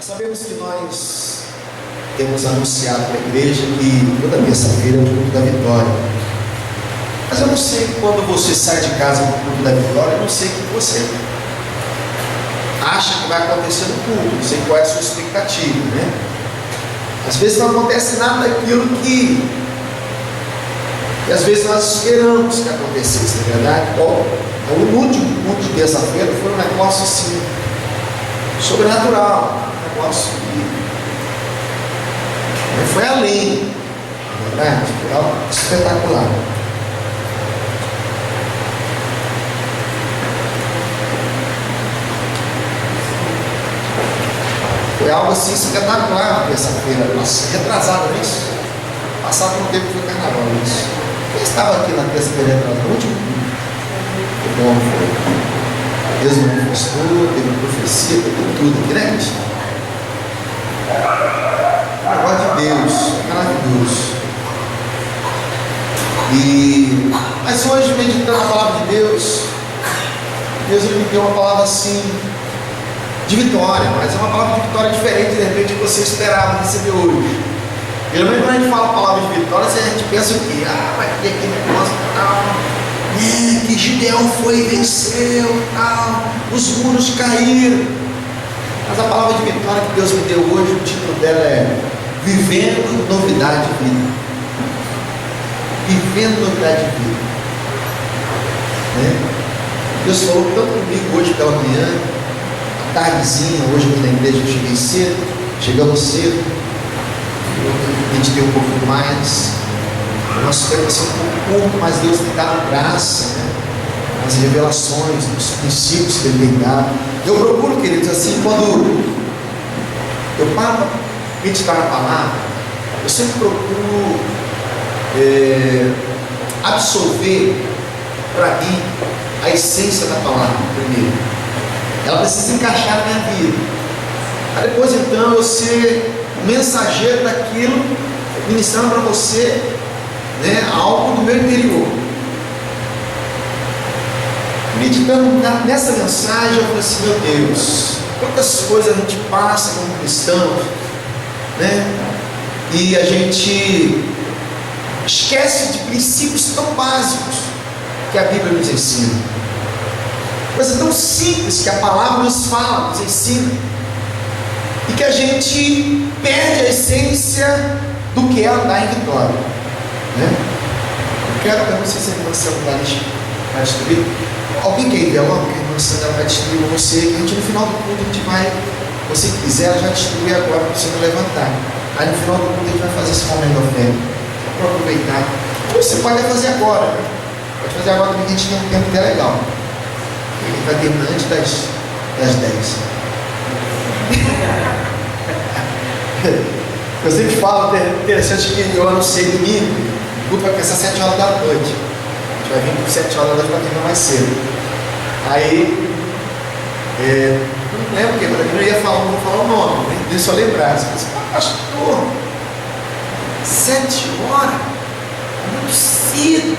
Sabemos que nós temos anunciado para a igreja que toda terça-feira é o culto da vitória. Mas eu não sei quando você sai de casa no culto da vitória, eu não sei o que você acha que vai acontecer no culto, não sei qual é a sua expectativa, né? Às vezes não acontece nada daquilo que às vezes nós esperamos que acontecesse, na verdade. O último culto de terça-feira foi um negócio assim, sobrenatural, um negócio que foi além, na verdade, foi algo espetacular. Foi algo assim espetacular na terça-feira, retrasado isso. Passado não teve que foi carnaval isso. Quem estava aqui na terça-feira retrasada? No último culto. Foi bom, foi. Deus me manifestou, teve profecia, teve tudo aqui, né, Cristo? O negócio de Deus, maravilhoso. Mas hoje, meditando a palavra de Deus, Deus me deu uma palavra assim, de vitória, mas é uma palavra de vitória diferente, de repente, que você esperava receber hoje. Geralmente, quando a gente fala a palavra de vitória, a gente pensa o quê? Vai ter aquele negócio que Gideão foi e venceu, tal, os muros caíram. Mas a palavra de vitória que Deus me deu hoje, o título dela é Vivendo Novidade de Vida. Vivendo Novidade de Vida, né? Deus falou tanto comigo hoje pela manhã, à tardezinha, hoje aqui na igreja eu cheguei cedo, chegamos cedo, a gente tem um pouquinho mais. O nosso tempo vai ser um pouco curto, mas Deus tem dado graça, né? As revelações, os princípios que Ele tem dado. Eu procuro, queridos, assim, quando eu paro para meditar na palavra, eu sempre procuro absorver para mim a essência da palavra primeiro. Ela precisa encaixar na minha vida. Aí depois, então, eu ser mensageiro daquilo, ministrando para você, né, algo do meu interior. Meditando nessa mensagem, eu falei assim: meu Deus, quantas coisas a gente passa como cristãos, né? E a gente esquece de princípios tão básicos que a Bíblia nos ensina. Coisa tão simples que a palavra nos fala, nos ensina, e que a gente perde a essência do que é andar em vitória, né? Eu não sei se a irmã Sandra vai destruir. Alguém quer envelope que a irmã Sandra vai destruir você, que a gente no final do culto a gente vai, se você quiser, já destruir agora para você não levantar. Aí no final do culto a gente vai fazer esse momento da fé, para aproveitar. Ou você pode fazer agora, né? Pode fazer agora também, que a gente tem um tempo até legal. Ele vai terminar antes das 10. Eu sempre falo, interessante que eu anunciei domingo, o culto vai começar às 7 horas da noite. A gente vai vir por 7 horas da noite para terminar mais cedo. Aí, eu não lembro o que, mas eu ia falar, não vou falar o nome, né? Deixa eu lembrar. Você pensa, pastor, 7 horas? É muito cedo.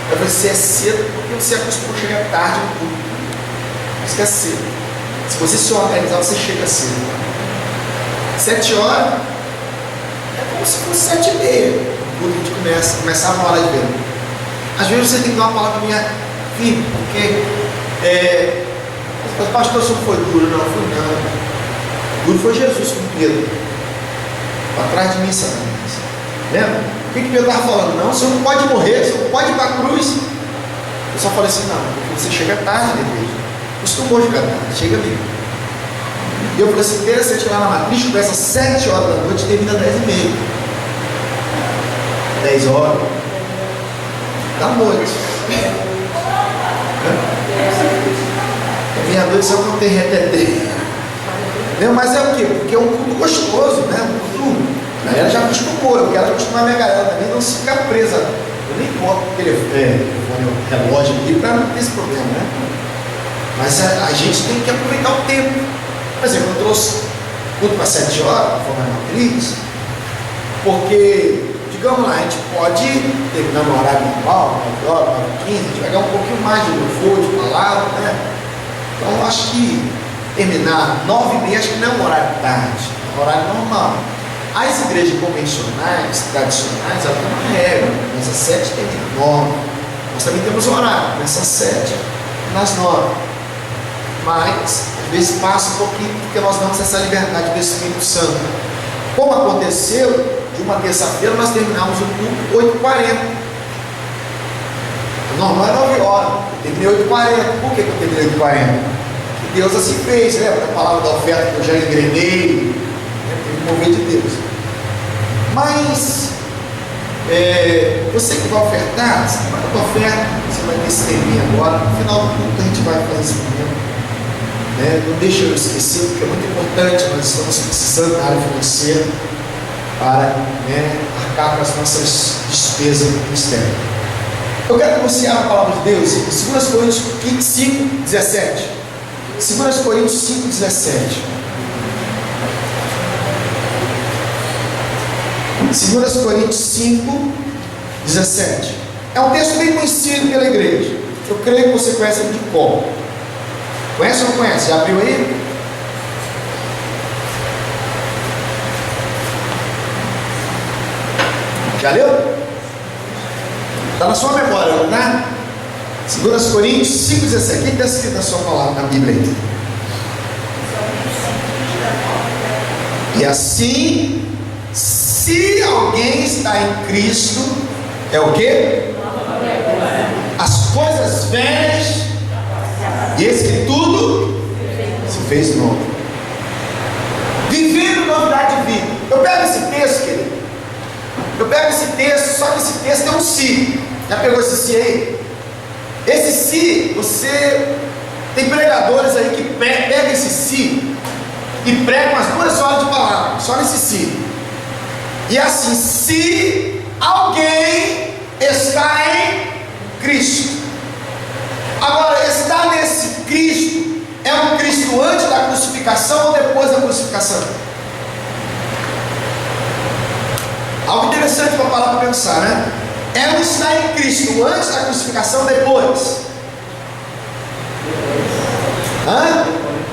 Eu falei, se é cedo, porque você acostumou a chegar tarde no culto. Isso que é cedo. Se você se organizar, você chega cedo. 7 horas é como se fosse 7h30. O culto a gente começava a hora de ver. Às vezes você tem que dar uma palavra para minha filha, porque pastor, isso não foi duro, não foi não. Duro foi Jesus com Pedro. Para trás de mim, Satanás. Lembra? O que Pedro estava falando? Não, você não pode morrer, você não pode ir para a cruz. Eu só falei assim: não, porque você chega tarde na igreja. Costumou chegar tarde, chega mesmo. E eu falei assim: interessante, lá na matriz começa às 7 horas da noite e termina às 10h30. 10 horas da noite. Meia-noite só não tem reteté. Mas é o quê? Porque é um culto gostoso, né? Um culto. A galera já acostumou. Eu quero acostumar a minha galera também, não se ficar presa. Eu nem boto o telefone, o relógio aqui para não ter esse problema, né? Mas a gente tem que aproveitar o tempo. Por exemplo, eu trouxe culto para 7 horas, para formar matriz, porque, digamos lá, a gente pode terminar no horário normal, 9 horas, 9h15, a gente vai ganhar um pouquinho mais de louvor, de palavra, né? Então eu acho que terminar 9h30, acho que não é um horário tarde, é um horário normal. As igrejas convencionais, tradicionais, elas têm uma regra, começa às 7 e termina 9. Nós também temos horário, começa às 7 nas 9. Mas, às vezes passa um pouquinho, porque nós damos essa liberdade do Espírito Santo. Como aconteceu, de uma terça-feira nós terminamos o culto 8h40. O normal é 9 horas, eu terminei 8h40. Por que eu terminei 8h40? Porque Deus assim fez, lembra da palavra da oferta que eu já engrenei? Teve um mover de Deus. Mas, você que vai ofertar, você vai para a oferta, você vai ter esse tempinho agora, no final do culto a gente vai fazer esse momento. Não deixa eu esquecer, porque é muito importante, nós estamos precisando da área financeira para arcar com as nossas despesas do ministério. Eu quero que você abra a palavra de Deus em 2 Coríntios 5:17. 2 Coríntios 5:17. 2 Coríntios 5:17. É um texto bem conhecido pela igreja. Eu creio que você conhece ele de cor. Conhece ou não conhece? Já abriu aí? Já leu? Está na sua memória, não está? 2 Coríntios 5:17. O que está escrito na sua palavra, na Bíblia aí? E assim, se alguém está em Cristo, é o quê? As coisas velhas, e esse que tudo se fez novo. Vivendo novidade de vida. Eu pego esse texto, querido. Eu pego esse texto, só que esse texto tem um se. Já pegou esse se aí? Esse se, você tem pregadores aí que pegam esse se e pregam as 2 horas de palavra, só nesse se. E assim, se alguém está em Cristo. Agora, estar nesse Cristo é um Cristo antes da crucificação ou depois da crucificação? Algo interessante para parar para pensar, né? É um estar em Cristo antes da crucificação ou depois?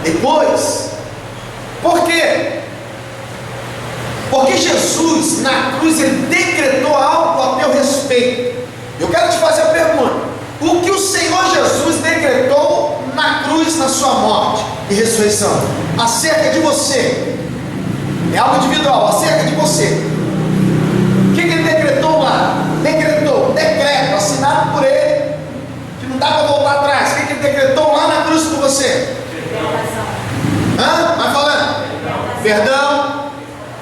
Depois. Por quê? Porque Jesus, na cruz, ele decretou algo a teu respeito. Eu quero te fazer a pergunta: o que o Senhor Jesus decretou na cruz, na sua morte e ressurreição, acerca de você? É algo individual, acerca de você. O que ele decretou lá? Decretou, um decreto assinado por ele, que não dá para voltar atrás. O que ele decretou lá na cruz por você? Vai falando? Perdão,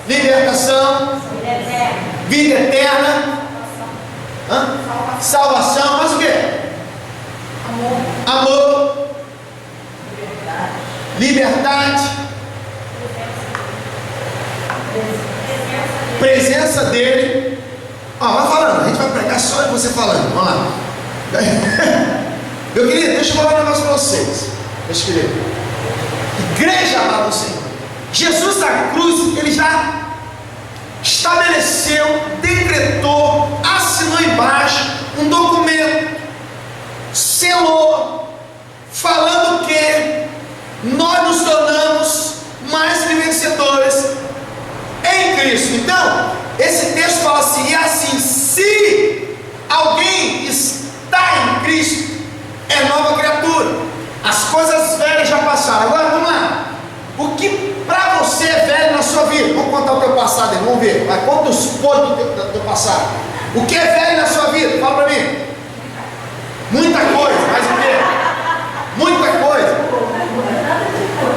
libertação, vida eterna, salvação, mas o que? Amor, liberdade, presença dele. Vai falando, a gente vai pregar só você falando. Vamos lá. Meu querido, deixa eu falar um negócio para vocês. Meus queridos, igreja amada do Senhor, Jesus na cruz, ele já estabeleceu, decretou, assinou embaixo um documento, selou, falando que nós nos tornamos mais que vencedores em Cristo. Então, esse texto fala assim: e assim, se alguém está em Cristo, é nova criatura, as coisas velhas já passaram. Agora vamos lá, o que para você é velho na sua vida? Vamos contar o teu passado aí, vamos ver. Vai, conta os podres do teu passado. O que é velho na sua vida? Fala para mim. Muita coisa, mas o quê? Muita coisa.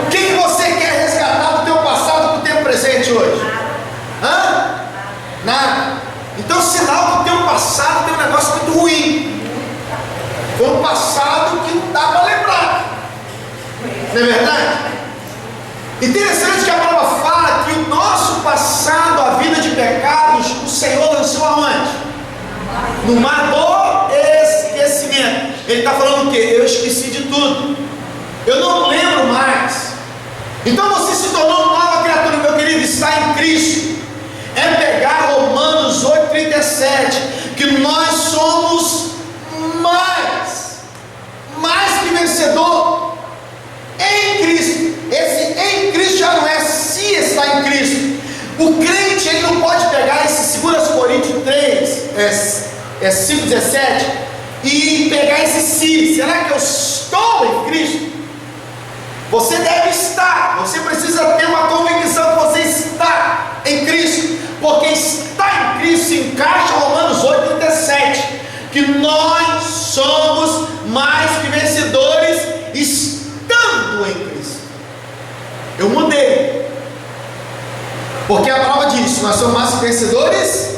O que você quer resgatar do teu passado para o teu presente hoje? Nada. Então, sinal que o teu passado tem um negócio muito ruim. Foi um passado que não dá para lembrar. Não é verdade? Interessante que a palavra fala que o nosso passado, a vida de pecados, o Senhor lançou aonde? No mar do esquecimento. Ele está falando o quê? Eu esqueci de tudo. Eu não lembro mais. Então você se tornou nova criatura, meu querido, está em Cristo. É pegar Romanos 8,37, que nós somos mais que vencedor em Cristo. 5,17, e pegar esse se. Será que eu estou em Cristo? Você deve estar. Você precisa ter uma convicção que você está em Cristo, porque estar em Cristo se encaixa em Romanos 8,37, que nós somos mais que vencedores estando em Cristo. Eu mudei, porque a prova diz: nós somos mais que vencedores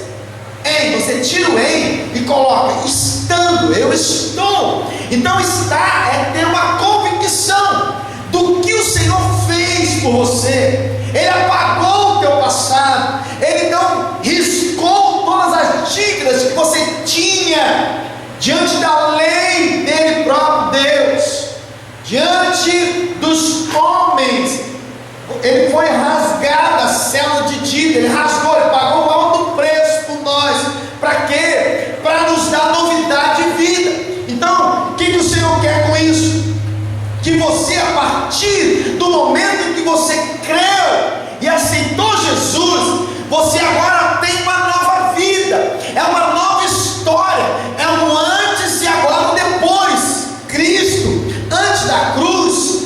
em. Você tira o em e coloca estando. Eu estou. Então estar é ter uma convicção do que o Senhor fez por você. Ele apagou o teu passado, Ele não riscou todas as dívidas que você tinha diante da lei dele próprio, Deus, diante dos homens. Ele foi rasgado a célula de dívida, Ele rasgou, Ele pagou um alto preço por nós. Para quê? Para nos dar novidade de vida. Então, o que o Senhor quer com isso? Que você, a partir do momento em que você creu e aceitou Jesus, você agora tem uma nova vida, é uma nova história, é um antes e agora um depois. Cristo, antes da cruz,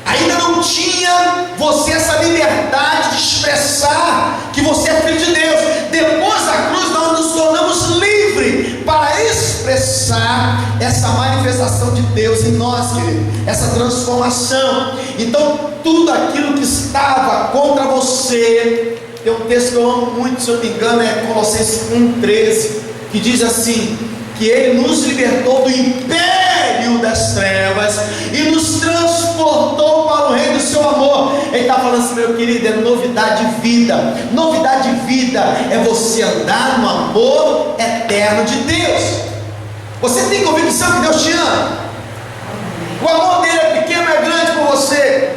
ainda não tinha você essa liberdade de expressar que você é filho de Deus. Depois da cruz, nós nos tornamos livres para expressar essa manifestação de Deus em nós, querido, essa transformação. Então, tudo aquilo que estava contra você, tem um texto que eu amo muito, se eu não me engano, é Colossenses 1,13, que diz assim: que Ele nos libertou do império das trevas e nos transportou para o reino do seu amor. Ele está falando assim, meu querido, é novidade de vida. Novidade de vida é você andar no amor eterno de Deus. Você tem convicção que Deus te ama? O amor dele é pequeno, é grande por você.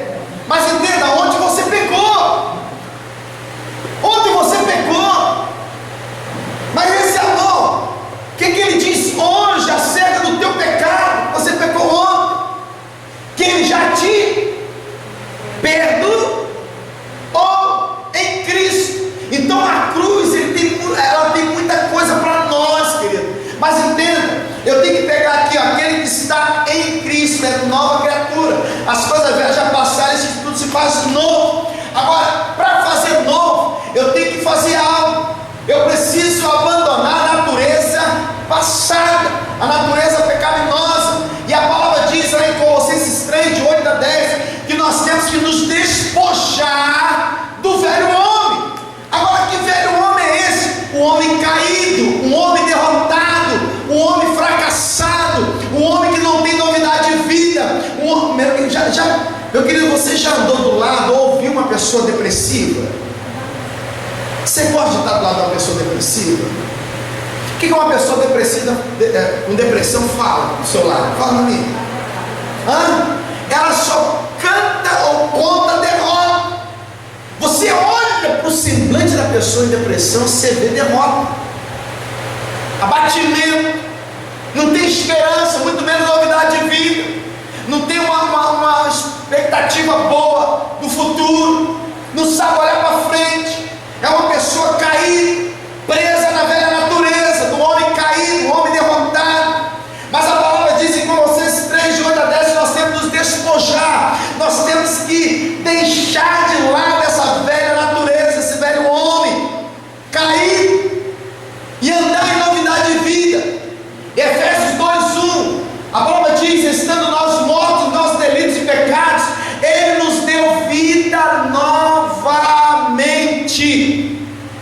Mas entenda, onde você pecou? Onde você pecou? Mas esse amor, o que ele diz hoje acerca do teu pecado? Você pecou ontem, que Ele já te perdoou em Cristo. Então a cruz, ela tem muita coisa para nós, querido. Mas entenda, eu tenho que pegar aqui, ó, aquele que está em Cristo, é nova criatura. As coisas velhas já passaram, isso tudo se faz novo. Agora, para fazer novo, eu tenho que fazer algo. Eu preciso abandonar a natureza passada, a natureza pecaminosa. E a palavra diz lá em Colossenses 3, de 8 a 10, que nós temos que nos despojar do velho homem. Agora, que velho homem é esse? Um homem caído, um homem derrotado, um homem fracassado, um homem que não tem novidade de vida. Meu querido, você já andou do lado ou ouviu uma pessoa depressiva? Você gosta de estar do lado de uma pessoa depressiva? O que uma pessoa depressiva, com depressão fala do seu lado? Fala para mim. Ela só canta ou conta derrota. Você olha para o semblante da pessoa em depressão, você vê derrota, abatimento, não tem esperança, muito menos novidade de vida, não tem uma expectativa boa do futuro, não sabe olhar para frente. É uma pessoa caída, presa na velha natureza, do homem caído, do homem derrotado. Mas a palavra diz em Colossenses 3, de 8 a 10, que nós temos que nos despojar, nós temos que deixar de lado essa velha natureza, esse velho homem caído, e andar em novidade de vida. Efésios 2:1, a palavra diz: estando nós mortos, nossos delitos e pecados, Ele nos deu vida novamente.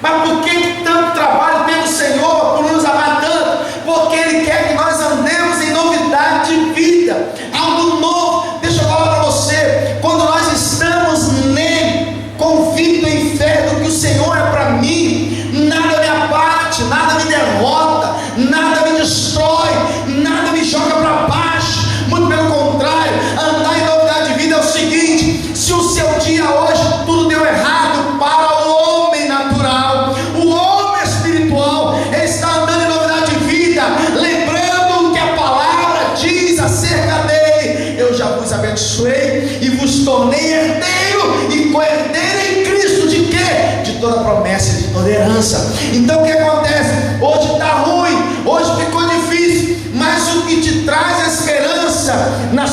Mas por que tanto trabalho tem o Senhor por nos amar tanto? Porque Ele quer que nós andemos em novidade de vida, algo novo. Deixa eu falar para você, quando nós estamos nele, convicto em fé do que o Senhor é para mim, nada me abate, nada me derrota, nada me destrói, nada me joga para baixo. Muito pelo contrário, andar em novidade de vida é o seguinte: se o seu dia hoje tudo deu errado para o homem natural, o homem espiritual, ele está andando em novidade de vida, lembrando que a palavra diz acerca dele: eu já vos abençoei e vos tornei herdeiro e co-herdeiro em Cristo. De quê? De toda promessa, de toda herança. Então o que acontece? Hoje está ruim, hoje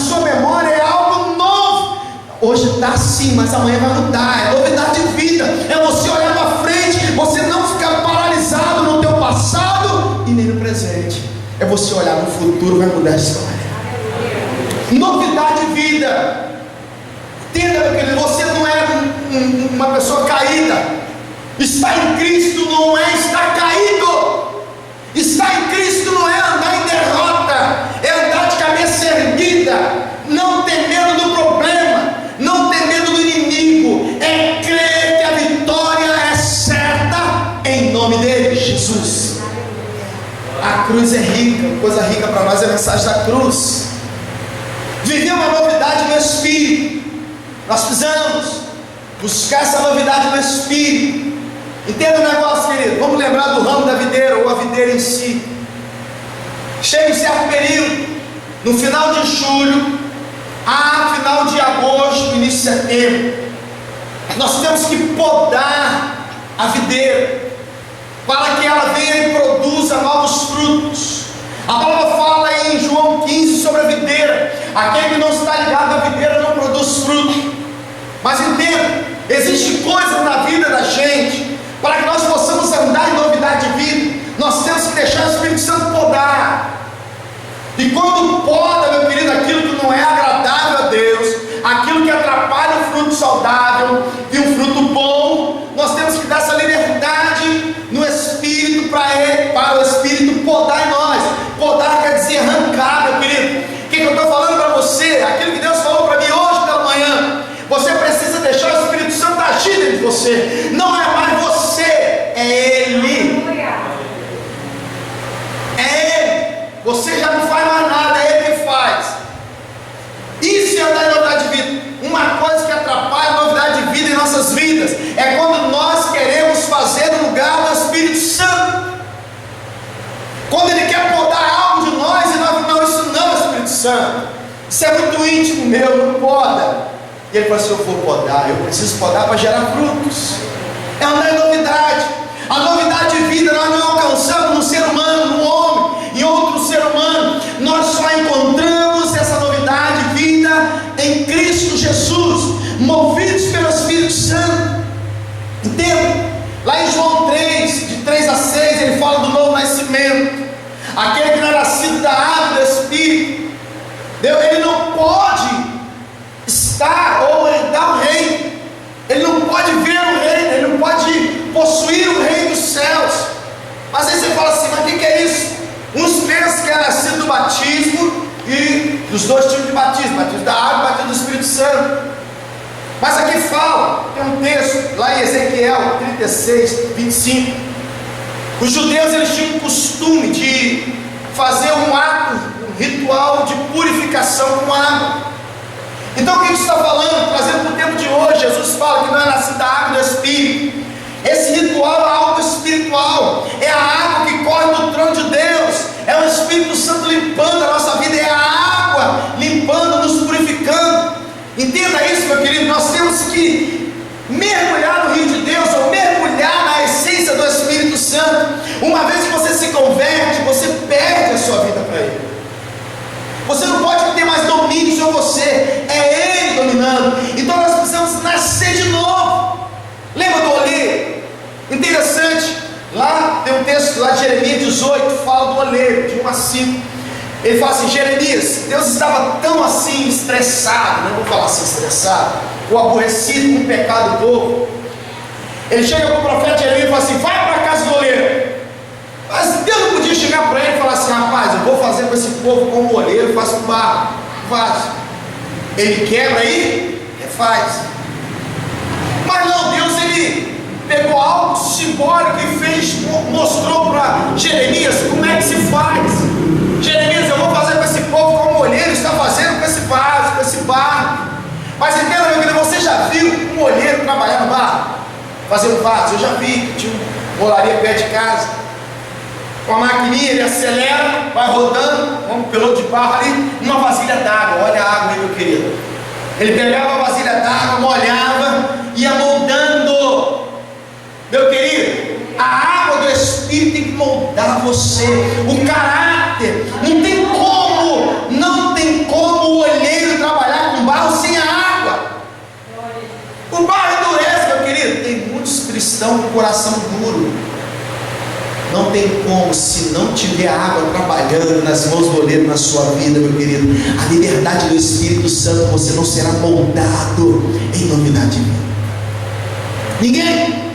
sua memória é algo novo. Hoje está assim, mas amanhã vai mudar. É novidade de vida. É você olhar para frente, você não ficar paralisado no teu passado e nem no presente. É você olhar no futuro, vai mudar a história. Novidade de vida. Entenda, meu querido, você não é uma pessoa caída. Estar em Cristo não é estar caído. Estar em Cristo não é andar em derrota, é andar de cabeça erguida, não ter medo do problema, não ter medo do inimigo, é crer que a vitória é certa em nome dele, Jesus. A cruz é rica, coisa rica para nós é a mensagem da cruz. Viver uma novidade no Espírito. Nós precisamos buscar essa novidade no Espírito. Entenda o negócio, querido. Vamos lembrar do ramo da videira, ou a videira em si. Chega um certo período, no final de julho, a final de agosto, início de setembro, nós temos que podar a videira, para que ela venha e produza novos frutos. A palavra fala em João 15 sobre a videira. Aquele que não está ligado à videira não produz fruto. Mas entenda, existem coisas na vida da gente, para que nós possamos andar em novidade de vida, nós temos que deixar o Espírito Santo podar. E quando poda, meu querido, aquilo que não é agradável a Deus, aquilo que atrapalha o fruto saudável e um fruto bom, nós temos que dar essa liberdade no Espírito para o Espírito podar em nós. Podar quer dizer arrancar, meu querido. O que eu estou falando para você? Aquilo que Deus falou para mim hoje pela manhã. Você precisa deixar o Espírito Santo agir dentro de você. Não é mais você, é Ele. É Ele. Você já não faz mais nada, é Ele que faz. Isso é andar em novidade de vida. Uma coisa que atrapalha a novidade de vida em nossas vidas é quando nós queremos fazer no lugar do Espírito Santo. Quando Ele quer podar algo de nós e nós não, isso não é Espírito Santo. Isso é muito íntimo meu, não poda. E ele fala assim: eu vou podar, eu preciso podar para gerar frutos. É andar em novidade. A novidade de vida nós não alcançamos no ser humano, no homem, em outro ser humano. Nós só encontramos essa novidade de vida em Cristo Jesus, movidos pelo Espírito Santo. Entenda? Lá em João 3, de 3 a 6, ele fala do novo nascimento. Aquele que não é nascido da água do Espírito, ele não pode estar ou herdar o reino. Ele não pode ver o reino, ele não pode possuir o reino dos céus. Mas aí você fala assim: mas o que é isso? Uns pensam que é nascido do batismo e dos dois tipos de batismo, batismo da água e batismo do Espírito Santo. Mas aqui fala, tem um texto lá em Ezequiel 36, 25. Os judeus eles tinham o costume de fazer um ato, um ritual de purificação com água. Então o que isso está falando? Trazendo para o tempo de hoje, Jesus fala que não é nascido da água do Espírito. Esse ritual é algo espiritual, é a água que corre do trono de Deus, é o Espírito Santo limpando a nossa vida, é a água limpando, nos purificando. Entenda isso, meu querido. Nós temos que mergulhar no rio de Deus, ou mergulhar na essência do Espírito Santo. Uma vez que você se converte, você perde a sua vida para Ele. Você não pode ter mais domínio sobre você, é Ele dominando. Então nós precisamos nascer de novo. Lembra do oleiro? Interessante, lá tem um texto lá de Jeremias 18, fala do oleiro, de 1 a 5. Ele fala assim: Jeremias, Deus estava tão assim estressado, não vou falar assim estressado, ou aborrecido com o pecado do povo. Ele chega para o profeta Jeremias e fala assim: vai para a casa do oleiro. Mas Deus não podia chegar para ele e falar assim: rapaz, eu vou fazer com esse povo como oleiro, faço um barro, faz. Ele quebra aí, refaz. Mas não, Deus ele pegou algo simbólico e fez, mostrou para Jeremias como é que se faz. Jeremias, eu vou fazer com esse povo como o olheiro está fazendo com esse vaso, com esse barro. Mas entenda, meu querido, você já viu um olheiro trabalhar no barro? Fazer um vaso? Eu já vi, tinha uma olaria perto de casa. Com a maquininha ele acelera, vai rodando, um piloto de barro ali, uma vasilha d'água. Olha a água aí, meu querido. Ele pegava a vasilha d'água, molhava, ia moldando. Meu querido, a água do Espírito tem que moldar você, o caráter. Não tem como o olheiro com o coração duro. Não tem como, se não tiver água trabalhando nas mãos do oleiro na sua vida, meu querido. A liberdade do Espírito Santo, você não será moldado em novidade de vida. Ninguém.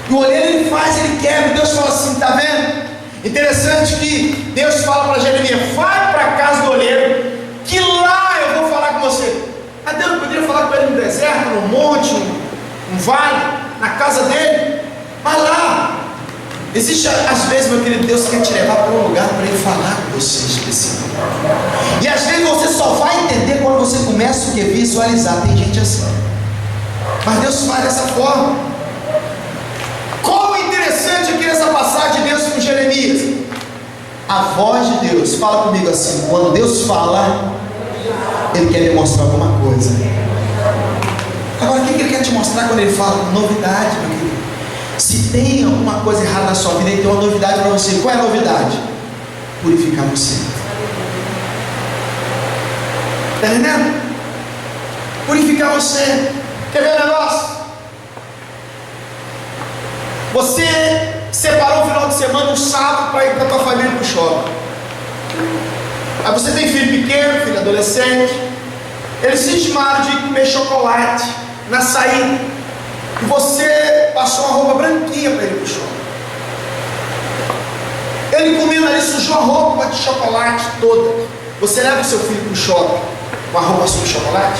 E o oleiro ele faz, ele quebra. Deus fala assim, tá vendo? Interessante que Deus fala para Jeremias: vai para a casa do oleiro, que lá eu vou falar com você. Ah, Deus não poderia falar com ele no deserto, no monte, no vale, na casa dele? Vai lá. Existe, às vezes, meu querido, Deus quer te levar para um lugar para Ele falar com você específico. E às vezes você só vai entender quando você começa a visualizar. Tem gente assim. Mas Deus faz dessa forma. Como é interessante aqui nessa passagem de Deus com Jeremias. A voz de Deus, fala comigo assim: quando Deus fala, Ele quer me mostrar alguma coisa. Agora, o que Ele quer te mostrar quando Ele fala? Novidade, meu querido. Se tem alguma coisa errada na sua vida, Ele tem uma novidade para você. Qual é a novidade? Purificar você. Está entendendo? Purificar você. Quer ver o negócio? Você separou o final de semana, um sábado, para ir com a tua família para o shopping. Aí você tem filho pequeno, filho adolescente. Eles se intimaram de comer chocolate na saída. E você passou uma roupa branquinha para ele para o shopping. Ele comendo ali, sujou a roupa de chocolate toda. Você leva o seu filho para o shopping com a roupa suja de chocolate?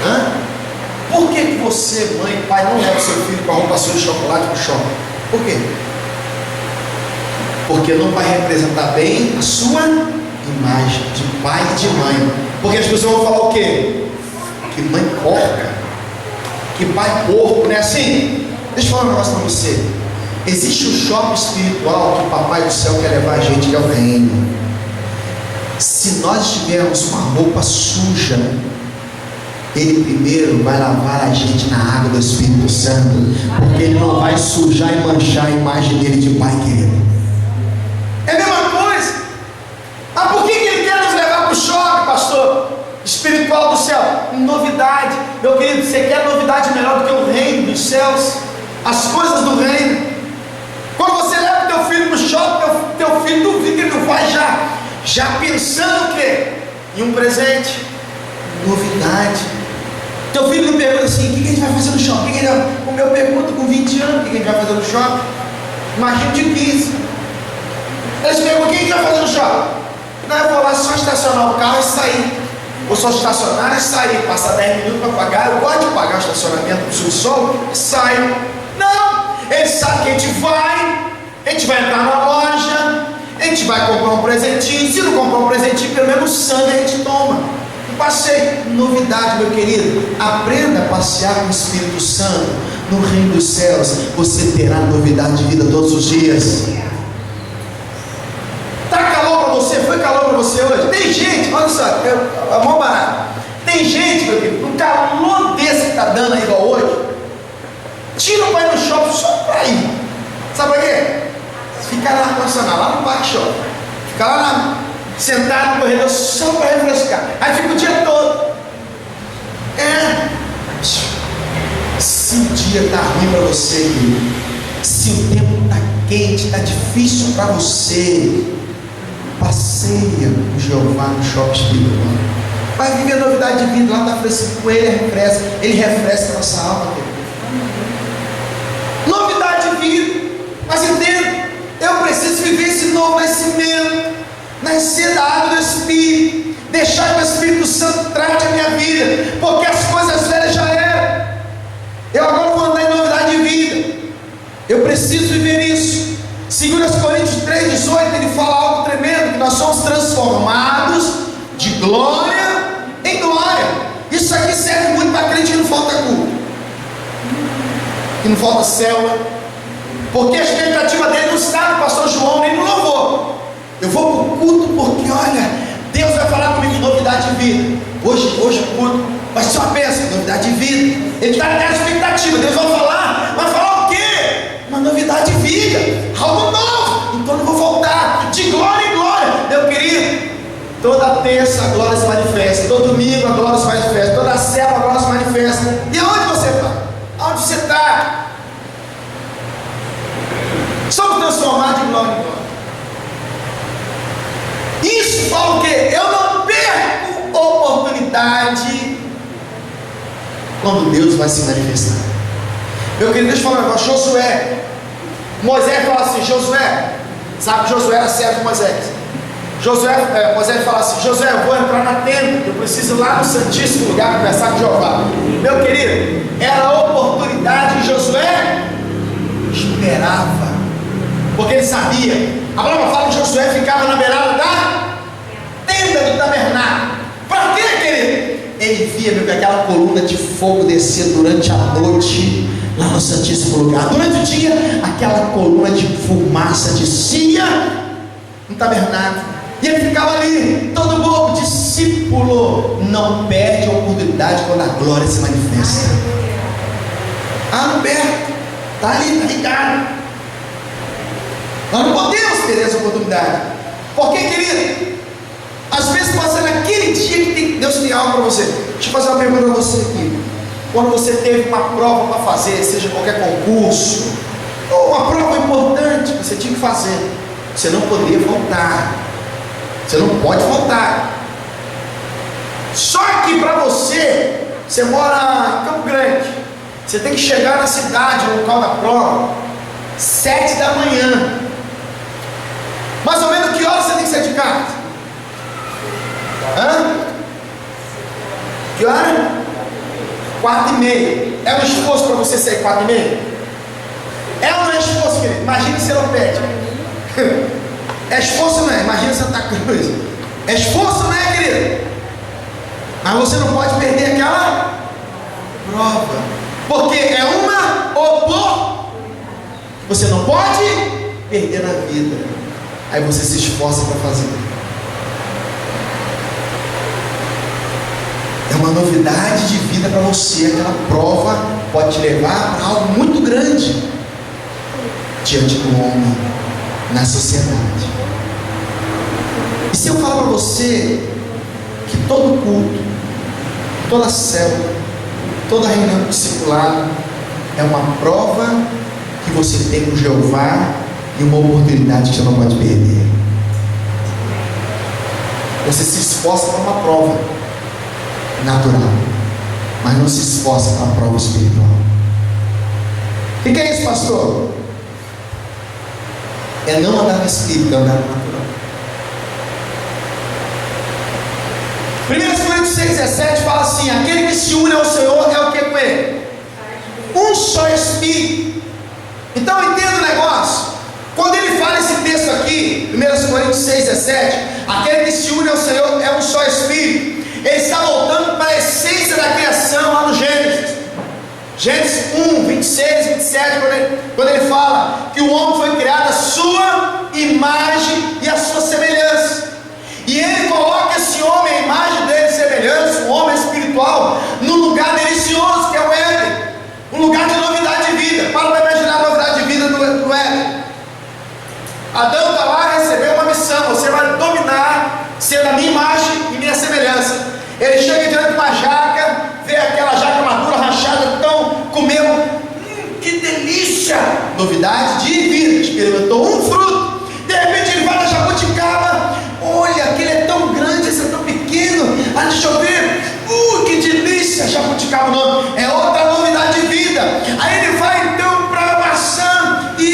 Hã? Por que você, mãe e pai, não leva o seu filho com a roupa suja de chocolate para o shopping? Por quê? Porque não vai representar bem a sua imagem de pai e de mãe. Porque as pessoas vão falar o quê? Que mãe porca, que pai porco, não é assim? Deixa eu falar um negócio para você. Existe um shopping espiritual que o Papai do Céu quer levar a gente, que é o reino. Se nós tivermos uma roupa suja, Ele primeiro vai lavar a gente na água do Espírito Santo, porque Ele não vai sujar e manchar a imagem dele de pai querido. É a mesma coisa. Ah, por que Ele quer nos levar para o shopping, pastor? Espiritual do céu, novidade. Meu querido, você quer novidade melhor do que o reino dos céus, as coisas do reino? Quando você leva teu filho para o shopping, teu filho duvida que ele não vai já pensando o quê? Em um presente, novidade. Teu filho não pergunta assim: o que a gente vai fazer no shopping? O meu pergunta com 20 anos: o que a gente vai fazer no shopping? Imagina de 15. Eles perguntam: o que a gente vai fazer no shopping? Não, eu vou lá só estacionar o carro e sair. Ou só estacionar e sair, passar 10 minutos para pagar. Eu gosto de pagar o estacionamento do subsolo e saio. Não, ele sabe que a gente vai entrar na loja, a gente vai comprar um presentinho. Se não comprar um presentinho, pelo menos sangue a gente toma. Um passeio, novidade, meu querido. Aprenda a passear com o Espírito Santo no reino dos céus. Você terá novidade de vida todos os dias. Tá calor para você? Foi calor para você hoje? Tem gente, olha só, é mó barato. Tem gente, meu querido, um calor desse que está dando aí igual hoje, tira para ir no shopping só para ir. Sabe por quê? Fica lá no ar-condicionado, lá no parque shopping. Fica lá sentado no corredor só para refrescar. Aí fica o dia todo. Se o dia está ruim para você, querido, se o tempo está quente, está difícil para você, passeia com Jeová no shopping espiritual. Vai viver novidade de vida, lá está fresco com Ele refresca a nossa alma, querido. Novidade de vida. Mas entenda, eu preciso viver esse novo nascimento, nascer da água do Espírito, deixar que o Espírito Santo trate a minha vida, porque as coisas velhas já eram. Eu agora vou andar em novidade de vida. Eu preciso viver isso. 2 Coríntios 3,18, ele fala algo tremendo, que nós somos transformados de glória em glória. Isso aqui serve muito para crente que não falta culto, que não falta célula, porque a expectativa dele não está no pastor João nem no louvor. Eu vou para o culto porque, olha, Deus vai falar comigo de novidade de vida. Hoje o culto vai ser uma bênção, novidade de vida. Ele está naquela expectativa. Deus vai falar o quê? Uma novidade de vida, algo novo. Então eu vou voltar de glória em glória. Meu querido, toda terça a glória se manifesta, todo domingo a glória se manifesta, toda célula a glória se manifesta. E aonde você está? Aonde está. Somos transformados de glória em glória. Isso fala o quê? Eu não perco oportunidade quando Deus vai se manifestar. Meu querido, deixa eu falar um negócio. Josué, Moisés fala assim: Josué, sabe que Josué era servo de Moisés. Moisés fala assim: Josué, eu vou entrar na tenda, eu preciso ir lá no Santíssimo Lugar conversar com Jeová. Meu querido, era a oportunidade que Josué esperava, porque ele sabia. A palavra fala que Josué ficava na beirada da tenda do tabernáculo. Para quê, querido? Ele via, meu, que aquela coluna de fogo descia durante a noite lá no Santíssimo Lugar. Durante o dia, aquela coluna de fumaça descia no tabernáculo. E ele ficava ali, todo bom. Discípulo não perde a oportunidade quando a glória se manifesta. Não perde. Está ali, está ligado. Nós não podemos perder essa oportunidade. Porque, querido, às vezes pode ser naquele dia que Deus tem algo para você. Deixa eu fazer uma pergunta para você aqui. Quando você teve uma prova para fazer, seja qualquer concurso, ou uma prova importante que você tinha que fazer, você não poderia faltar. Você não pode faltar. Só que para você mora em Campo Grande, você tem que chegar na cidade, no local da prova, 7 da manhã. Mais ou menos que horas você tem que sair de casa? Que hora? 4h30. É um esforço para você sair 4h30? É ou não é esforço, querido? Imagina se não pede. É esforço, não é? Imagina Santa Cruz. É esforço, não é, querido? Mas você não pode perder aquela prova, porque é uma oportunidade. Você não pode perder na vida. Aí você se esforça para fazer. É uma novidade de vida para você. Aquela prova pode te levar para algo muito grande diante do homem, na sociedade. E se eu falar para você que todo culto, toda célula, toda reunião discipulada é uma prova que você tem com Jeová e uma oportunidade que você não pode perder. Você se esforça para uma prova natural, mas não se esforça para a prova espiritual. O que é isso, pastor? É não andar no espírito, é andar no natural. 1 Coríntios 6,17 fala assim: aquele que se une ao Senhor é o que com ele? Um só espírito. Então entenda o negócio. Quando ele fala esse texto aqui, 1 Coríntios 6,17, aquele que se une ao Senhor é um só espírito. Ele está voltando para a essência da criação lá no Gênesis. Gênesis 1, 26, 27, quando ele fala que o homem foi criado à sua imagem e à sua semelhança. E ele coloca esse homem, a imagem dele, semelhança, o homem espiritual, num lugar delicioso que é o Éden, um lugar de novidade de vida. Para imaginar a novidade de vida do Éden. Adão está lá, recebeu uma missão: você vai dominar, sendo a minha imagem e minha semelhança. Ele chega diante de uma jaca, vê aquela jaca madura, rachada, então comeu, que delícia! Novidade de vida, experimentou um fruto. De repente ele vai na jabuticaba, olha, aquele é tão grande, esse é tão pequeno, deixa eu ver, que delícia, jabuticaba o nome, é outra novidade de vida. Aí ele vai então para a maçã, e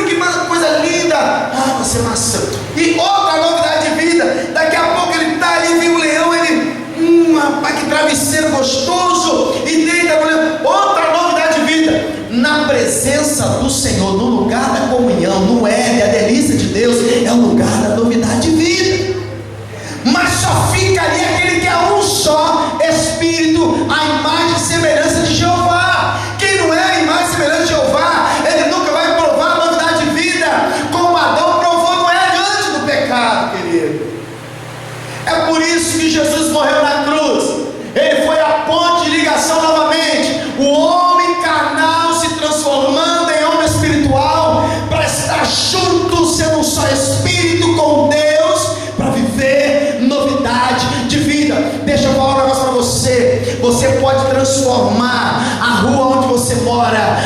que coisa linda, vai ser maçã, e outra novidade de vida. Daqui a pouco ele está ali, vem o leão, ele, rapaz, que travesseiro gostoso, e deita no leão, outra novidade de vida. Na presença do Senhor, no lugar da comunhão, no Éden, a delícia de Deus, é o lugar da novidade de vida. Mas só fica ali aquele que é um só Espírito, a imagem e semelhança de Jeová. Quem não é a imagem e semelhança de Jeová, ele nunca vai provar a novidade de vida, como Adão provou no Éden antes do pecado, querido. É por isso que Jesus morreu na cruz. Ele foi a ponte de ligação novamente. O homem carnal se transformando em homem espiritual, para estar junto, sendo um só Espírito com Deus, para viver novidade de vida. Deixa eu falar um negócio para você. Você pode transformar a rua onde você mora,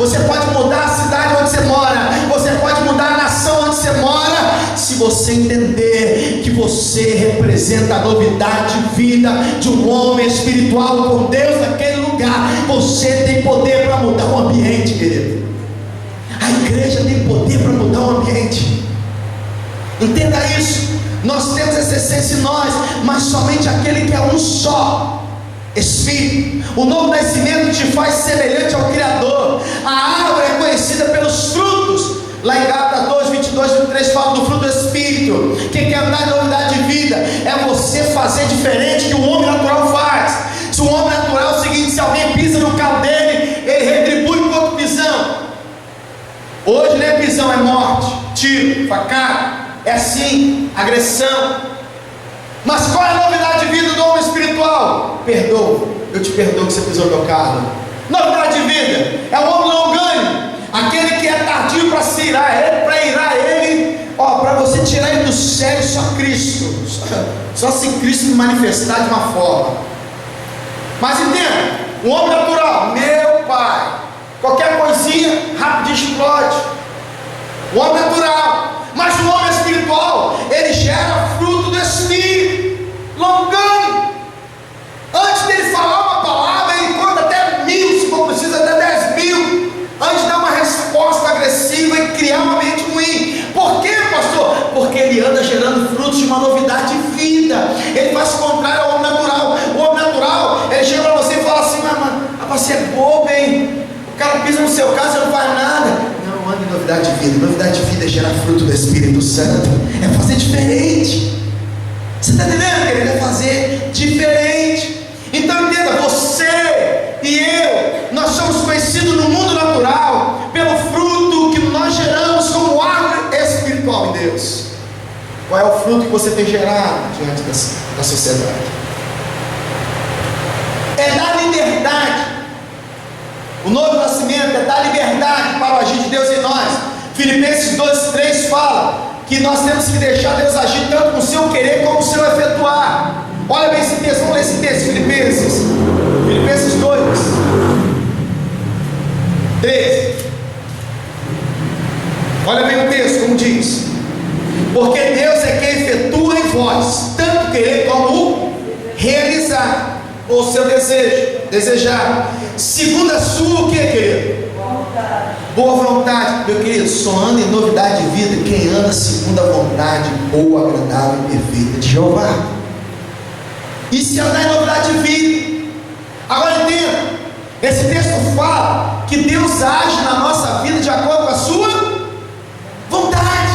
Você pode mudar a cidade onde você mora. Você pode mudar a nação onde você mora. Se você entender que você representa a novidade de vida de um homem espiritual com Deus naquele lugar, você tem poder para mudar o ambiente, querido. A igreja tem poder para mudar o ambiente. Entenda isso. Nós temos essa essência em nós, mas somente aquele que é um só Espírito. O novo nascimento te faz semelhante ao Criador. A árvore é conhecida pelos frutos. Lá em Gálatas 2, 22, 23 fala do fruto do Espírito. Quem quer andar em novidade de vida é você fazer diferente que o homem natural faz. Se o homem natural é o seguinte: se alguém pisa no carro dele, ele retribui com outro pisão. Hoje não é pisão, é morte, tiro, facada. É assim, agressão. Mas qual é a novidade de vida do homem espiritual? Perdoa. Eu te perdoo que você pisou no meu carro. Novidade de vida é o homem longânimo, aquele que é tardio para se irar, para irar ele, para você tirar ele do sério, só Cristo, só se Cristo me manifestar de uma forma. Mas entenda, o homem natural, meu pai, qualquer coisinha rapidinho explode. O homem natural. Mas o homem espiritual, ele gera fruto do Espírito, longânimo. Antes dele falar uma palavra, ele conta até 1000, se for preciso, até 10.000, antes de dar uma resposta agressiva e criar uma mente ruim. Por quê, pastor? Porque ele anda gerando frutos de uma novidade de vida. Ele faz o contrário ao homem natural. O homem natural, ele chega para você e fala assim: mas você é bobo, hein? O cara pisa no seu carro, você não faz nada. Não, anda em novidade de vida. Novidade de vida é gerar fruto do Espírito Santo, é fazer diferente. Você está entendendo, querido? É fazer diferente. Então entenda, você e eu, nós somos conhecidos no mundo natural pelo fruto que nós geramos como árvore espiritual em Deus. Qual é o fruto que você tem gerado diante da sociedade? É dar liberdade. O novo nascimento é dar liberdade para o agir de Deus em nós. Filipenses 2:3 fala que nós temos que deixar Deus agir tanto com o seu querer como com o seu efetuar. Olha bem esse texto, vamos ler esse texto, Filipenses 2:13. Olha bem o texto, como diz: porque Deus é quem efetua em vós tanto querer como realizar, ou seu desejar, segundo a sua, o que, querido? Boa vontade. Meu querido, só anda em novidade de vida quem anda segundo a vontade boa, agradável e perfeita de Jeová. E se andar em novidade de vida, agora entenda, esse texto fala que Deus age na nossa vida de acordo com a sua vontade.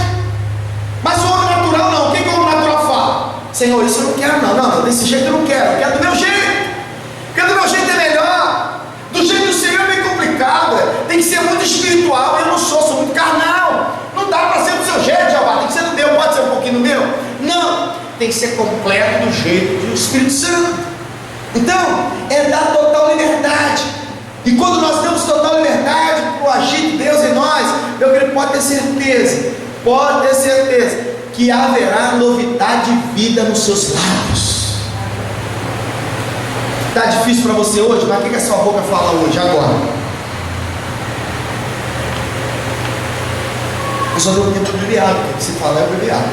Mas o homem natural não. O que o homem natural fala? Senhor, isso eu não quero, não, desse jeito eu não quero do meu jeito, porque do meu jeito é melhor. Do jeito do Senhor é bem complicado, tem que ser muito espiritual. Eu não sou muito carnal. Não dá para ser do seu jeito, Jeová, tem que ser do meu. Pode ser um pouquinho do meu? Não, tem que ser completo do jeito do Espírito Santo. Então, é dar total liberdade. E quando nós damos total liberdade para o agir de Deus em nós, meu querido, pode ter certeza que haverá novidade de vida nos seus lábios. Está difícil para você hoje? Mas o que a sua boca fala hoje, agora? Eu só dou tempo de beber água. O que você fala é beber água.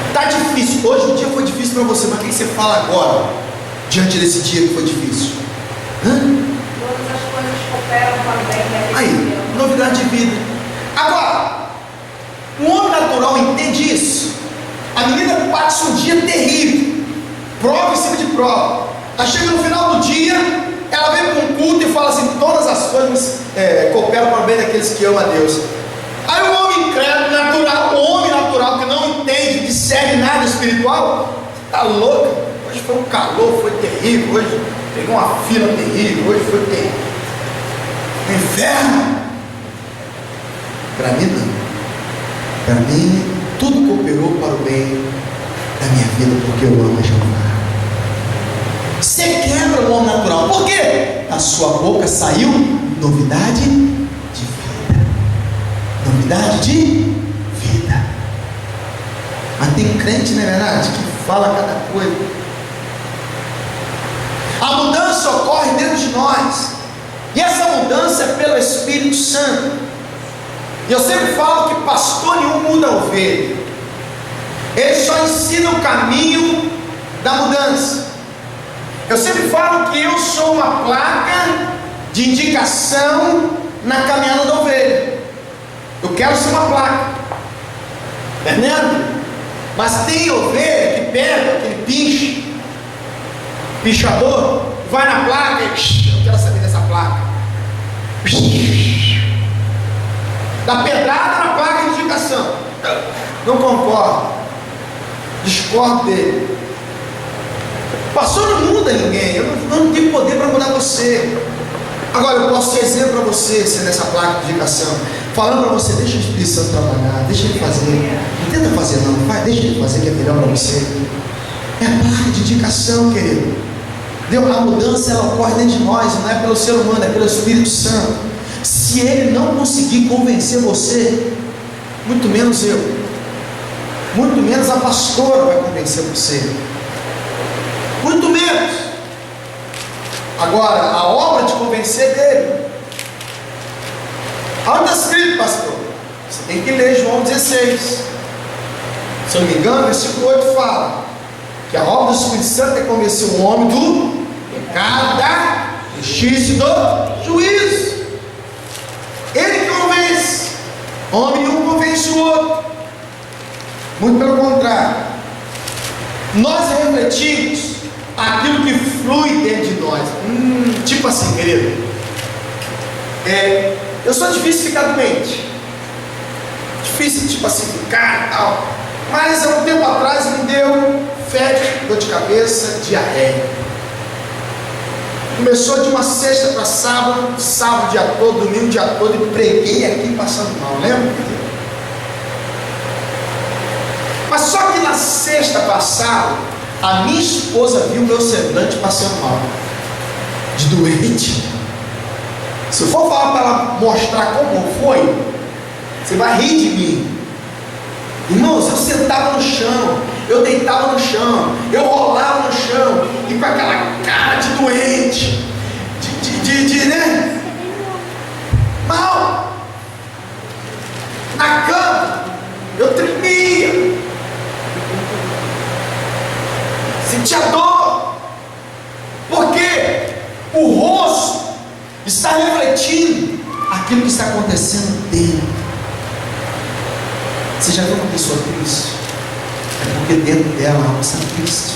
Está difícil. Hoje o dia foi difícil para você, mas o que você fala agora? Diante desse dia que foi difícil? Todas as coisas cooperam para o bem. Aí, novidade de vida. Agora, o homem natural entende isso. A menina passa um dia terrível, prova em cima de prova. Ela chega no final do dia, ela vem para um culto e fala assim: todas as coisas cooperam para o bem daqueles que amam a Deus. Aí o homem incrédulo, natural, o homem natural que não entende, discerne nada espiritual, está louco. Hoje foi um calor, foi terrível. Hoje pegou uma fila terrível. Hoje foi terrível. Inferno. Para mim não. Para mim tudo cooperou para o bem da minha vida, porque eu amo a Jeová. Você quebra o homem natural. Por quê? Da sua boca saiu novidade de vida. Novidade de vida. Mas tem crente, não é verdade, que fala cada coisa. A mudança ocorre dentro de nós. E essa mudança é pelo Santo. E eu sempre falo que pastor nenhum muda a ovelha, ele só ensina o caminho da mudança. Eu sempre falo que eu sou uma placa de indicação na caminhada da ovelha. Eu quero ser uma placa, entendendo? Mas tem ovelha que pega aquele pichador, vai na placa e eu quero saber dessa placa, dá pedrada na placa de indicação. Não concordo, discordo dele. Pastor não muda ninguém, eu não tenho poder para mudar você. Agora eu posso ser exemplo para você, ser nessa placa de indicação, falando para você: deixa o Espírito Santo trabalhar, deixa ele fazer, não tenta fazer não, vai, deixa ele fazer que é melhor para você. É a placa de indicação, querido. A mudança ela ocorre dentro de nós, não é pelo ser humano, é pelo Espírito Santo. Se ele não conseguir convencer você, muito menos eu, muito menos a pastora vai convencer você, muito menos. Agora, a obra de convencer dele, onde está escrito, pastor? Você tem que ler João 16, se eu não me engano, versículo 8 fala que a obra do Espírito Santo é convencer o homem do pecado, da justiça e do juízo. Ele que convence, homem nenhum convence o outro, muito pelo contrário. Nós refletimos aquilo que flui dentro de nós. Tipo assim, querido, eu sou difícil ficar doente, difícil tipo assim ficar e tal, mas há um tempo atrás me deu febre, dor de cabeça, diarreia. Começou de uma sexta para sábado, sábado dia todo, domingo dia todo, e preguei aqui passando mal, lembra? Mas só que na sexta passada, a minha esposa viu meu semblante passando mal, de doente. Se eu for falar para ela mostrar como foi, você vai rir de mim. Irmãos, eu sentava no chão, eu deitava no chão, eu rolava no chão, e com aquela cara de doente, né? Mal. Na cama, eu tremia, sentia dor, porque o rosto está refletindo aquilo que está acontecendo dentro. Você já viu uma pessoa triste? É porque dentro dela algo está triste.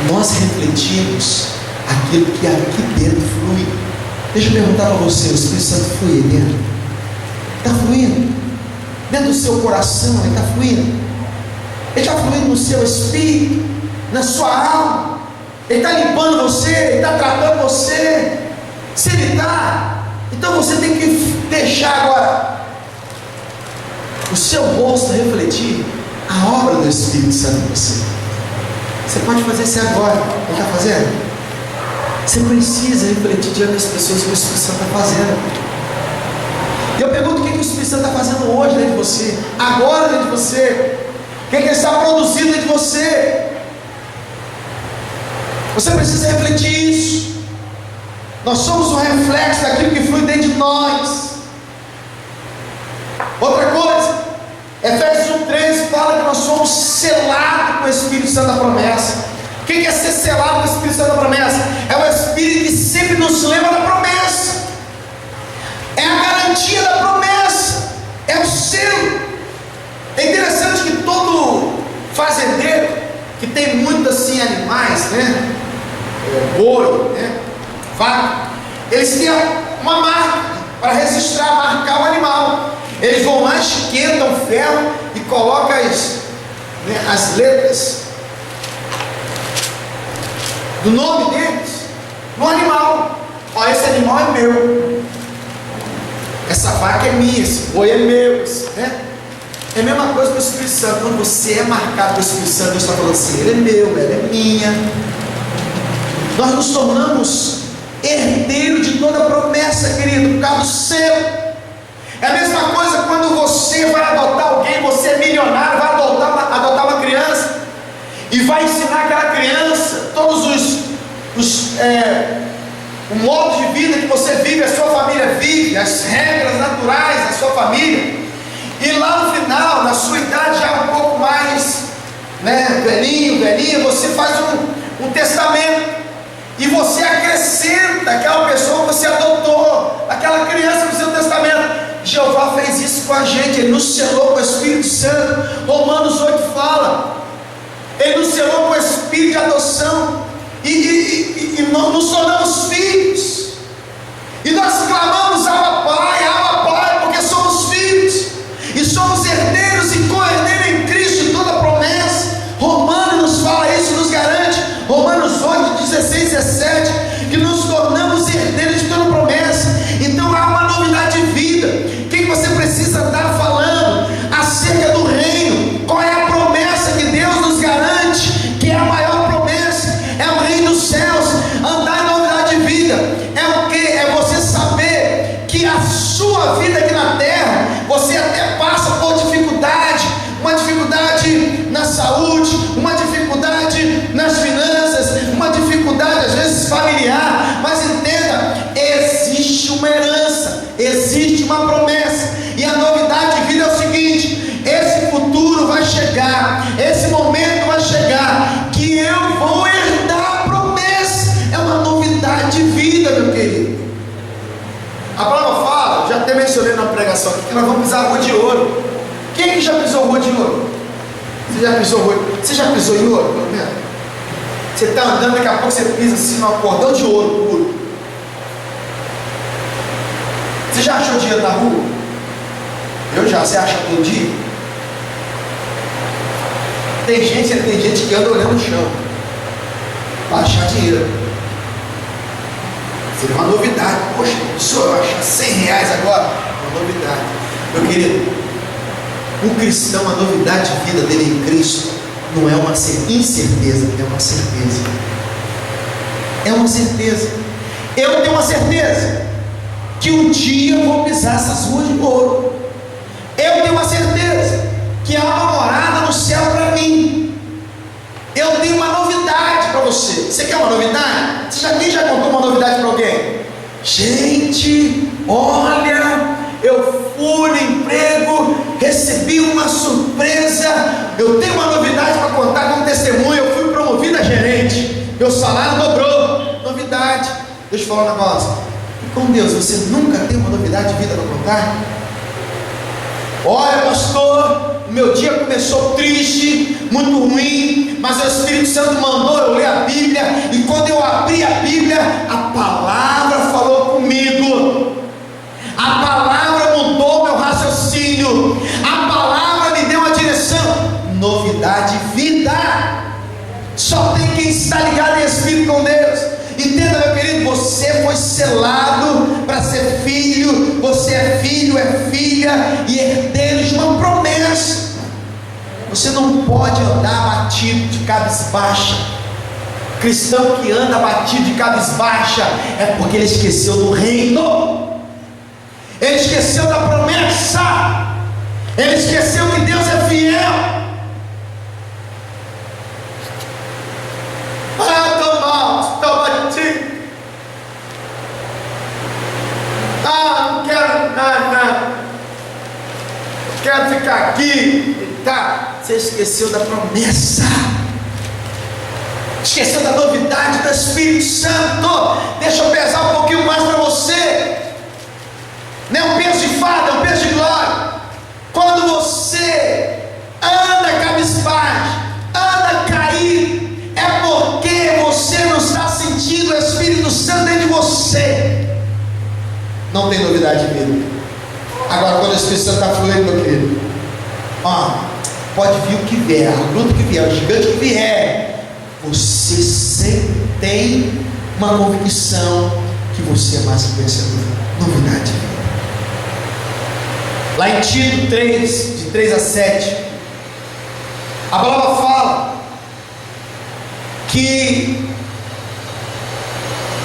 Nós refletimos aquilo que aqui dentro flui. Deixa eu perguntar para você: o Espírito Santo flui aí dentro? Está fluindo? Dentro do seu coração ele está fluindo? Ele está fluindo no seu espírito, na sua alma? Ele está limpando você, ele está tratando você? Se ele está, então você tem que deixar agora o seu rosto refletir a obra do Espírito Santo em você. Você pode fazer isso agora. Ele está fazendo? Você precisa refletir diante das pessoas o que o Espírito Santo está fazendo. E eu pergunto: o que o Espírito Santo está fazendo hoje dentro de você, agora dentro de você? O que ele está produzindo dentro de você? Você precisa refletir isso. Nós somos um reflexo daquilo que flui dentro de nós. Outra coisa, Efésios 1:13 fala que nós somos selados com o Espírito Santo da promessa. O que é ser selado com o Espírito Santo da promessa? É o Espírito que sempre nos lembra da promessa, é a garantia da promessa, é o selo. É interessante que todo fazendeiro que tem muito assim animais, né? Boi, né? Vaca, eles têm uma marca para registrar, marcar o animal. Eles vão lá, esquentam o ferro e colocam as letras do nome deles no animal. Ó, esse animal é meu, essa vaca é minha, esse boi é meu, né? É a mesma coisa com o Espírito Santo. Quando você é marcado pelo Espírito Santo, Deus está falando assim: ele é meu, ela é minha. Nós nos tornamos herdeiros de toda a promessa, querido, por causa do selo. É a mesma coisa quando você vai adotar alguém, você é milionário, vai adotar uma criança e vai ensinar aquela criança todos o modo de vida que você vive, a sua família vive, as regras naturais da sua família. E lá no final, na sua idade já um pouco mais, velhinha, você faz um testamento. E você acrescenta aquela pessoa que você adotou, aquela criança no seu testamento. Jeová fez isso com a gente, Ele nos selou com o Espírito Santo. Romanos 8 fala, Ele nos selou com o Espírito de adoção, e nos tornamos filhos, e nós clamamos Abba Pai, porque somos filhos, e somos herdeiros e co-herdeiros em Cristo de toda promessa. Romanos nos fala isso, nos garante, Romanos 8, 16, 17, que nos tornamos herdeiros de toda promessa. Então há uma novidade de vida. O que você precisa estar falando acerca do reino? Qual é a promessa que Deus nos garante, que é a maior promessa? É o reino dos céus. Andar em novidade de vida é o que? É você saber que a sua vida aqui na terra, você até passa por dificuldade, uma dificuldade na saúde, uma dificuldade nas finanças, uma dificuldade às vezes familiar, mas entenda, existe uma herança, existe uma promessa, e a novidade de vida é o seguinte: esse futuro vai chegar, esse momento vai chegar, que eu vou herdar a promessa. É uma novidade de vida, meu querido. A palavra fala, já até mencionei na pregação aqui, que nós vamos pisar rua de ouro. Quem é que já pisou rua de ouro? Você já pisou em ouro, pelo menos? Você está andando, daqui a pouco você pisa assim num cordão de ouro puro. Você já achou dinheiro na rua? Eu já. Você acha todo dia? Tem gente que anda olhando no chão para achar dinheiro. Seria uma novidade. Poxa, se eu achar 100 reais agora, uma novidade. Meu querido, o cristão, a novidade de vida dele em Cristo não é uma incerteza, é uma certeza. É uma certeza. Eu tenho uma certeza que um dia eu vou pisar essas ruas de ouro. Eu tenho uma certeza que há uma morada no céu para mim. Eu tenho uma novidade para você. Você quer uma novidade? Quem já contou uma novidade para alguém? Gente, olha, eu fui no emprego, recebi uma surpresa. Eu tenho uma novidade para contar como testemunho. Eu fui promovido a gerente, meu salário dobrou. Novidade. Deixa eu falar um negócio. E com Deus, você nunca tem uma novidade de vida para contar? Olha, pastor, o meu dia começou triste, muito ruim, mas o Espírito Santo mandou eu ler a Bíblia, e quando eu abri a Bíblia, a palavra falou comigo. A palavra mudou meu raciocínio, a palavra me deu uma direção. Novidade, vida. Só tem quem está ligado em espírito com Deus. Entenda, meu querido, você foi selado para ser filho. Você é filho, é filha e herdeiro de uma promessa. Você não pode andar batido de cabisbaixa. Cristão que anda batido de cabisbaixa é porque ele esqueceu do reino. Ele esqueceu da promessa. Ele esqueceu que Deus é fiel. Ah, estou mal, estou batido. Ah, não quero nada. Quero ficar aqui. Tá, você esqueceu da promessa. Esqueceu da novidade do Espírito Santo. Deixa eu pesar um pouquinho mais para você. Não é um peso de fada, é um peso de glória. Quando você anda cabisbaixo, anda caído, é porque você não está sentindo o Espírito Santo dentro de você. Não tem novidade de vida. Agora, quando o Espírito Santo está fluindo, meu querido, pode vir o que vier, a luta que vier, o gigante que vier, você sempre tem uma convicção que você é mais que vencedor. Novidade de vida. Lá em Tito 3, de 3 a 7, a palavra fala que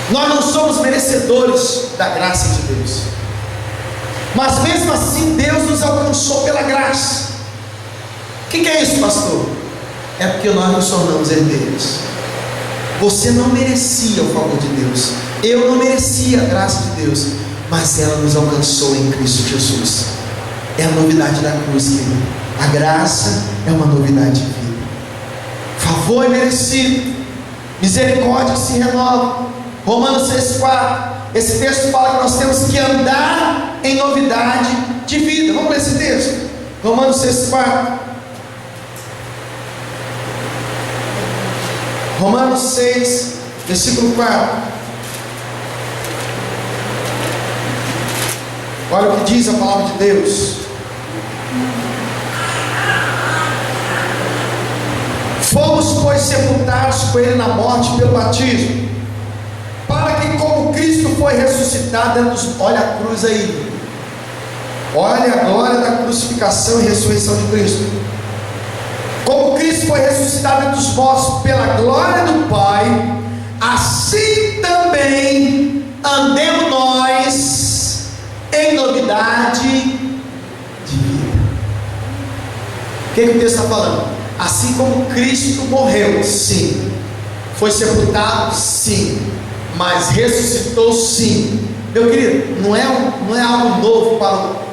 nós não somos merecedores da graça de Deus, mas mesmo assim Deus nos alcançou pela graça. O que é isso, pastor? É porque nós nos tornamos herdeiros. Você não merecia o favor de Deus, Eu não merecia a graça de Deus, mas ela nos alcançou em Cristo Jesus. É a novidade da cruz, querido. A graça é uma novidade de vida. Favor é merecido, misericórdia que se renova. Romanos 6,4. Esse texto fala que nós temos que andar em novidade de vida. Vamos ler esse texto? Romanos 6,4. Romanos 6, versículo 4. Olha o que diz a palavra de Deus. Fomos, pois, sepultados com Ele na morte pelo batismo, para que, como Cristo foi ressuscitado dentre os... Olha a cruz aí. Olha a glória da crucificação e ressurreição de Cristo. Como Cristo foi ressuscitado entre os mortos pela glória do Pai, assim também andemos nós em novidade de vida. O que o texto está falando? Assim como Cristo morreu, sim, foi sepultado, sim, mas ressuscitou, sim. Meu querido, não é algo novo para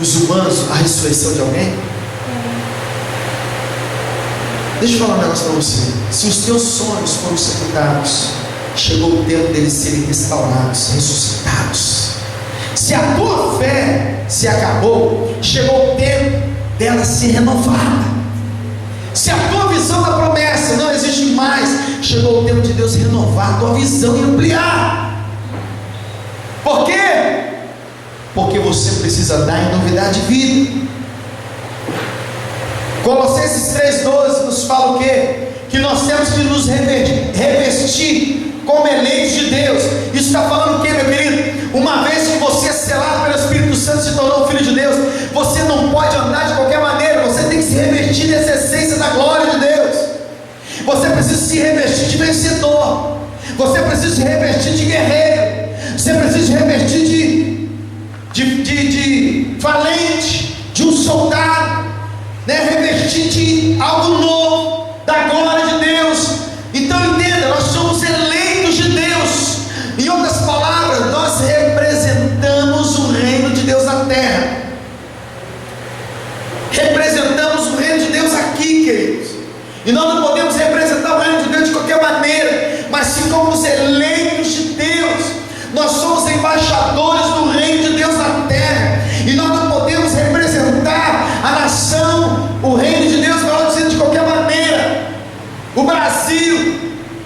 os humanos a ressurreição de alguém? Deixa eu falar um negócio para você. Se os teus sonhos foram sepultados, chegou o tempo deles serem restaurados, ressuscitados. Se a tua fé se acabou, chegou o tempo dela ser renovada. Se a tua visão da promessa não existe mais, chegou o tempo de Deus renovar a tua visão e ampliar. Por quê? Porque você precisa dar em novidade de vida. Colossenses 3,12 nos fala o quê? Que nós temos que nos revestir como eleitos de Deus. Isso está falando o quê, meu querido? Uma vez que você é selado pelo Espírito Santo e se tornou filho de Deus, você não pode andar de qualquer maneira. Você tem que se revestir dessa essência da glória de Deus. Você precisa se revestir de vencedor. Você precisa se revestir de guerreiro. Você precisa se revestir de valente, de um soldado, né? Revestir de algo novo, da glória de Deus. Então entenda, nós somos eleitos de Deus. Em outras palavras, nós representamos o reino de Deus na terra. Representamos o reino de Deus aqui, queridos. E nós não podemos representar o reino de Deus de qualquer maneira, mas sim como os eleitos de Deus. Nós somos embaixadores do reino de Deus na terra. E nós não podemos representar a nação, o reino de Deus, melhor dizendo, de qualquer maneira. O Brasil,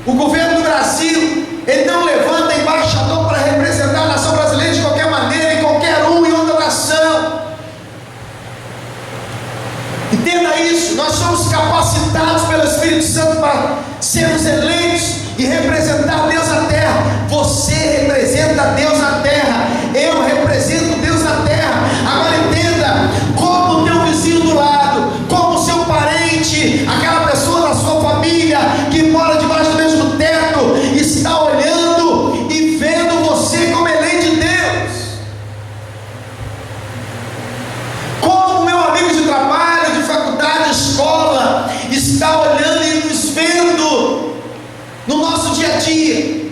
o governo do Brasil, ele não levanta embaixador para representar a nação brasileira de qualquer maneira, em qualquer um, em outra nação. Entenda isso. Nós somos capacitados pelo Espírito Santo para sermos eleitos e representar Deus na terra. Você representa Deus na terra. Eu represento Deus na terra. Agora entenda, como o teu vizinho do lado, como o seu parente, aquela pessoa da sua família que mora debaixo do mesmo teto, está olhando e vendo você como eleito de Deus. Como meu amigo de trabalho, de faculdade, de escola, está olhando e nos vendo no nosso dia a dia.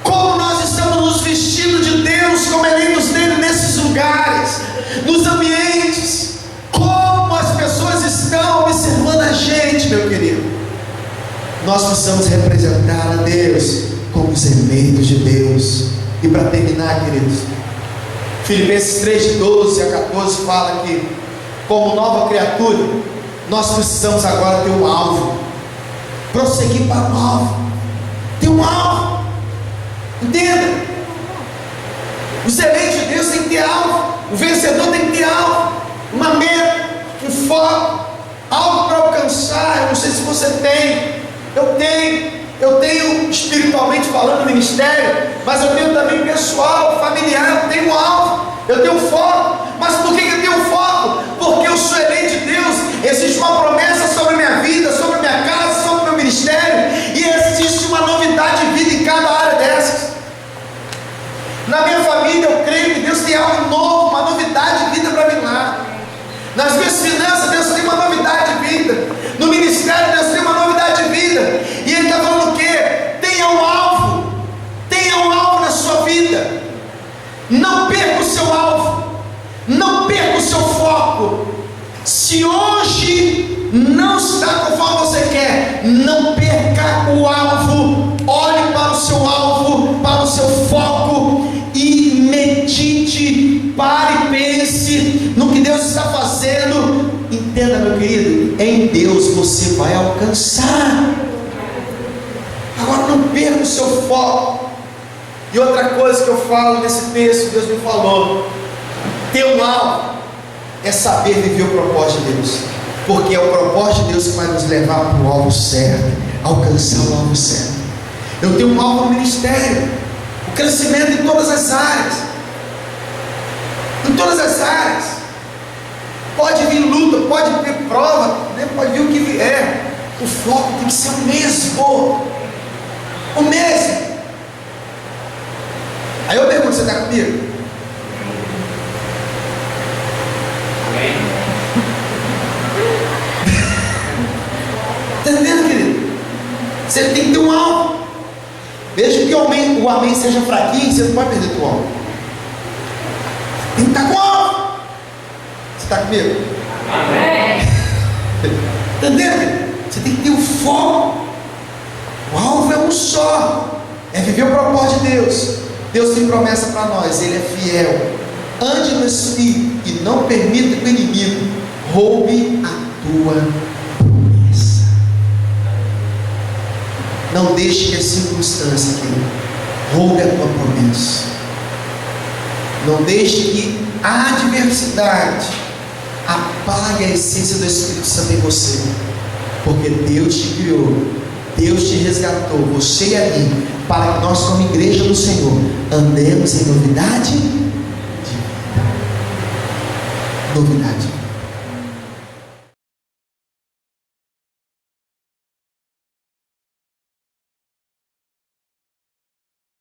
Como nós estamos nos vestindo de Deus como eleitos dele nesses lugares, nos ambientes. Como as pessoas estão observando a gente, meu querido. Nós precisamos representar a Deus como os eleitos de Deus. E para terminar, queridos, Filipenses 3:12-14 fala que, como nova criatura, nós precisamos agora ter um alvo, prosseguir para o alvo, ter um alvo. Entenda, os eleitos de Deus têm que ter alvo, o vencedor tem que ter alvo, uma meta, um foco, algo para alcançar. Eu não sei se você tem, eu tenho espiritualmente falando ministério, mas eu tenho também pessoal, familiar. Eu tenho alvo, eu tenho foco. Mas por que eu tenho foco? Porque eu sou eleito de Deus. Existe uma promessa sobre a minha vida, sobre a minha casa, sobre o meu ministério, e existe uma novidade de vida em cada área dessas. Na minha família eu creio que Deus tem algo novo, uma novidade de vida para mim lá. Nas minhas finanças Deus tem uma novidade de vida. No ministério Deus tem uma novidade de vida. E Ele está falando o quê? Tenha um alvo. Tenha um alvo. Não perca o seu alvo, não perca o seu foco. Se hoje não está conforme você quer, não perca o alvo. Olhe para o seu alvo, para o seu foco e medite, pare e pense no que Deus está fazendo. Entenda, meu querido, em Deus você vai alcançar. Agora não perca o seu foco. E outra coisa que eu falo nesse texto, Deus me falou: ter um alvo é saber viver o propósito de Deus, porque é o propósito de Deus que vai nos levar para o alvo certo, alcançar o alvo certo. Eu tenho um alvo no ministério, o crescimento em todas as áreas, pode vir luta, pode vir prova, né? Pode vir o que vier, o foco tem que ser o mesmo. Aí eu pergunto: você está comigo? Está entendendo, querido? Você tem que ter um alvo. Mesmo que o amém seja fraquinho, você não pode perder o alvo. Tem que estar com alvo. Você está comigo? Amém. Está entendendo? Você tem que ter um foco. O alvo é um só, é viver o propósito de Deus. Deus tem promessa para nós, Ele é fiel. Ande no Espírito e não permita que o inimigo roube a tua promessa. Não deixe que a circunstância, querido, roube a tua promessa. Não deixe que a adversidade apague a essência do Espírito Santo em você, porque Deus te criou, Deus te resgatou, você e a mim, para que nós, como igreja do Senhor, andemos em novidade de vida.